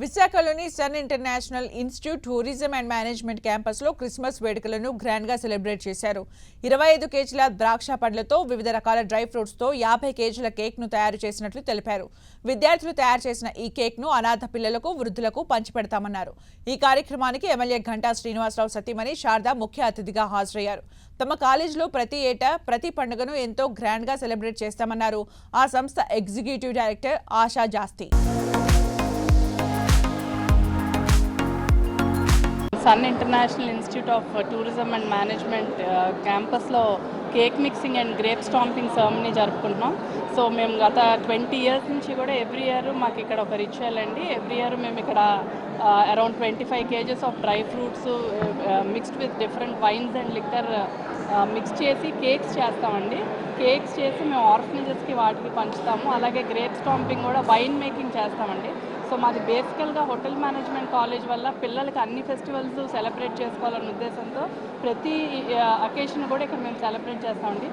విశాఖలోని Sun international institute tourism and management క్యాంపస్లో Christmas వేడుకలను గ్రాండ్గా సెలబ్రేట్ చేశారు. 25 కేజీల ద్రాక్ష పండ్లతో వివిధ రకాల డ్రై ఫ్రూట్స్తో 50 కేజీల కేక్ను తయారు చేసినట్లు తెలిపారు. విద్యార్థులు తయారు చేసిన ఈ కేక్ను అనాథ పిల్లలకు, వృద్ధులకు పంచిపెడతామన్నారు. ఈ కార్యక్రమానికి ఎమ్మెల్యే ఘంటా శ్రీనివాసరావు సతీమణి శారద ముఖ్య అతిథిగా హాజరయ్యారు. తమ కాలేజీలో ప్రతి ఏటా ప్రతి పండుగను ఎంతో గ్రాండ్గా సెలబ్రేట్ చేస్తామన్నారు ఆ సంస్థ executive director Asha Jasti. Sun international Institute of Tourism and management క్యాంపస్లో cake mixing and grape stamping ceremony జరుపుకుంటున్నాం. సో మేము గత 20 years నుంచి కూడా ఎవ్రీ ఇయర్ మాకు ఇక్కడ ఒక రిచువల్ అండి. ఎవ్రీ ఇయర్ మేము ఇక్కడ around 25 kgs of dry fruits mixed with different vines and liquor mix చేసి కేక్స్ చేస్తామండి. కేక్స్ చేసి మేము ఆర్ఫనేజెస్కి వాటికి పంచుతాము. అలాగే గ్రేప్ స్టాంపింగ్ కూడా వైన్ మేకింగ్ చేస్తామండి. సో మాది బేసికల్గా హోటల్ మేనేజ్మెంట్ కాలేజ్ వల్ల పిల్లలకి అన్ని ఫెస్టివల్స్ సెలబ్రేట్ చేసుకోవాలన్న ఉద్దేశంతో ప్రతి అకేషన్ కూడా ఇక్కడ మేము సెలబ్రేట్ చేస్తామండి.